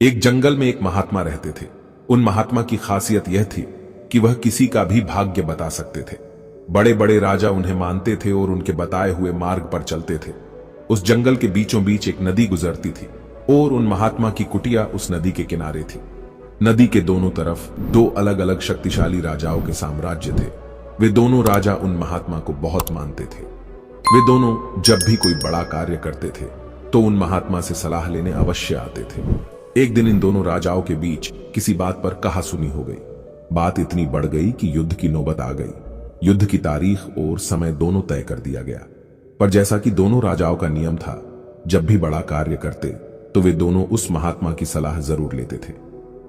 एक जंगल में एक महात्मा रहते थे। उन महात्मा की खासियत यह थी कि वह किसी का भी भाग्य बता सकते थे। बड़े बड़े राजा उन्हें मानते थे और उनके बताए हुए मार्ग पर चलते थे। उस जंगल के बीचों बीच एक नदी गुजरती थी और उन महात्मा की कुटिया उस नदी के किनारे थी। नदी के दोनों तरफ दो अलग अलग शक्तिशाली राजाओं के साम्राज्य थे। वे दोनों राजा उन महात्मा को बहुत मानते थे। वे दोनों जब भी कोई बड़ा कार्य करते थे तो उन महात्मा से सलाह लेने अवश्य आते थे। एक दिन इन दोनों राजाओं के बीच किसी बात पर कहासुनी हो गई। बात इतनी बढ़ गई कि युद्ध की नौबत आ गई। युद्ध की तारीख और समय दोनों तय कर दिया गया। पर जैसा कि दोनों राजाओं का नियम था, जब भी बड़ा कार्य करते तो वे दोनों उस महात्मा की सलाह जरूर लेते थे।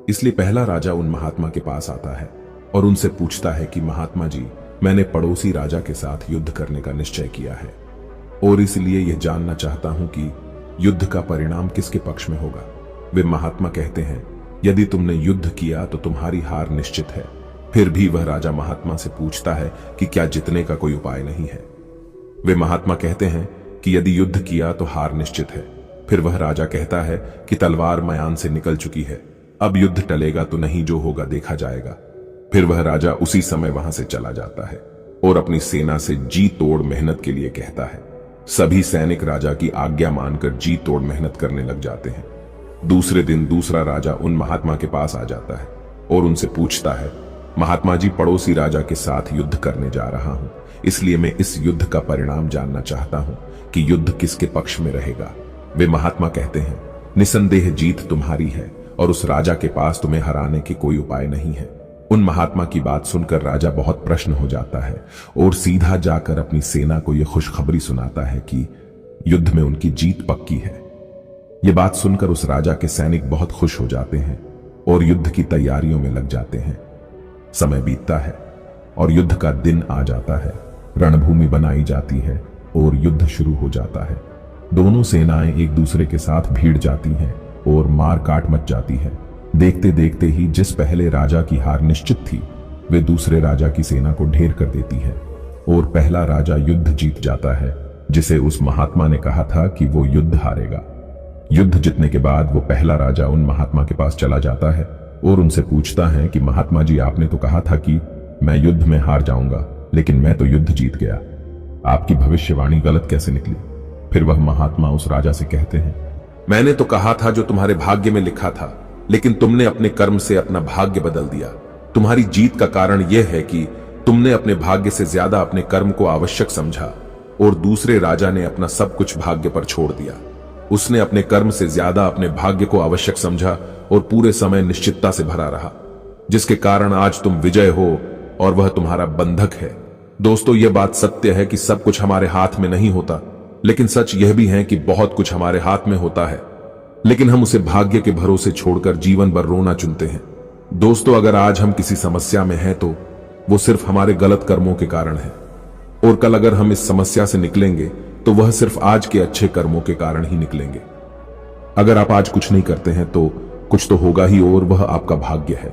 इसलिए पहला राजा उन महात्मा के पास आता है और उनसे पूछता है कि महात्मा जी, मैंने पड़ोसी राजा के साथ युद्ध करने का निश्चय किया है और इसलिए यह जानना चाहता हूं कि युद्ध का परिणाम किसके पक्ष में होगा। वे महात्मा कहते हैं, यदि तुमने युद्ध किया तो तुम्हारी हार निश्चित है। फिर भी वह राजा महात्मा से पूछता है कि क्या जितने का कोई उपाय नहीं है। वे महात्मा कहते हैं कि यदि युद्ध किया तो हार निश्चित है। फिर वह राजा कहता है कि तलवार मयान से निकल चुकी है, अब युद्ध टलेगा तो नहीं, जो होगा देखा जाएगा। फिर वह राजा उसी समय वहां से चला जाता है और अपनी सेना से जी तोड़ मेहनत के लिए कहता है। सभी सैनिक राजा की आज्ञा मानकर जी तोड़ मेहनत करने लग जाते हैं। दूसरे दिन दूसरा राजा उन महात्मा के पास आ जाता है और उनसे पूछता है, महात्मा जी, पड़ोसी राजा के साथ युद्ध करने जा रहा हूं, इसलिए मैं इस युद्ध का परिणाम जानना चाहता हूं कि युद्ध किसके पक्ष में रहेगा। वे महात्मा कहते हैं, निसंदेह जीत तुम्हारी है और उस राजा के पास तुम्हें हराने के कोई उपाय नहीं है। उन महात्मा की बात सुनकर राजा बहुत प्रसन्न हो जाता है और सीधा जाकर अपनी सेना को यह खुशखबरी सुनाता है कि युद्ध में उनकी जीत पक्की है। यह बात सुनकर उस राजा के सैनिक बहुत खुश हो जाते हैं और युद्ध की तैयारियों में लग जाते हैं। समय बीतता है और युद्ध का दिन आ जाता है। रणभूमि बनाई जाती है और युद्ध शुरू हो जाता है। दोनों सेनाएं एक दूसरे के साथ भीड़ जाती हैं और मार काट मच जाती है। देखते देखते ही जिस पहले राजा की हार निश्चित थी, वे दूसरे राजा की सेना को ढेर कर देती है और पहला राजा युद्ध जीत जाता है, जिसे उस महात्मा ने कहा था कि वो युद्ध हारेगा। युद्ध जीतने के बाद वो पहला राजा उन महात्मा के पास चला जाता है और उनसे पूछता है कि महात्मा जी, आपने तो कहा था कि मैं युद्ध में हार जाऊंगा, लेकिन मैं तो युद्ध जीत गया। आपकी भविष्यवाणी गलत कैसे निकली? फिर वह महात्मा उस राजा से कहते हैं, मैंने तो कहा था जो तुम्हारे भाग्य में लिखा था, लेकिन तुमने अपने कर्म से अपना भाग्य बदल दिया। तुम्हारी जीत का कारण यह है कि तुमने अपने भाग्य से ज्यादा अपने कर्म को आवश्यक समझा और दूसरे राजा ने अपना सब कुछ भाग्य पर छोड़ दिया। उसने अपने कर्म से ज्यादा अपने भाग्य को आवश्यक समझा और पूरे समय निश्चितता से भरा रहा, जिसके कारण आज तुम विजय हो और वह तुम्हारा बंधक है। दोस्तों, यह बात सत्य है कि सब कुछ हमारे हाथ में नहीं होता, लेकिन सच यह भी है कि बहुत कुछ हमारे हाथ में होता है, लेकिन हम उसे भाग्य के भरोसे छोड़कर जीवन भर रोना चुनते हैं। दोस्तों, अगर आज हम किसी समस्या में हैं तो वो सिर्फ हमारे गलत कर्मों के कारण है, और कल अगर हम इस समस्या से निकलेंगे तो वह सिर्फ आज के अच्छे कर्मों के कारण ही निकलेंगे। अगर आप आज कुछ नहीं करते हैं तो कुछ तो होगा ही और वह आपका भाग्य है।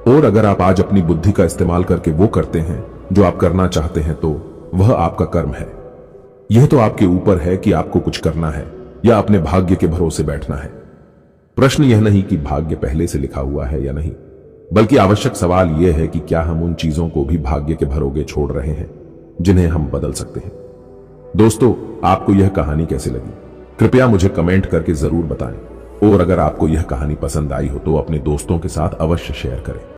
और अगर आप आज अपनी बुद्धि का इस्तेमाल करके वो करते हैं जो आप करना चाहते हैं तो वह आपका कर्म है। यह तो आपके ऊपर है कि आपको कुछ करना है या अपने भाग्य के भरोसे बैठना है। प्रश्न यह नहीं कि भाग्य पहले से लिखा हुआ है या नहीं, बल्कि आवश्यक सवाल यह है कि क्या हम उन चीजों को भी भाग्य के भरोगे छोड़ रहे हैं जिन्हें हम बदल सकते हैं। दोस्तों, आपको यह कहानी कैसी लगी? कृपया मुझे कमेंट करके जरूर बताएं और अगर आपको यह कहानी पसंद आई हो तो अपने दोस्तों के साथ अवश्य शेयर करें।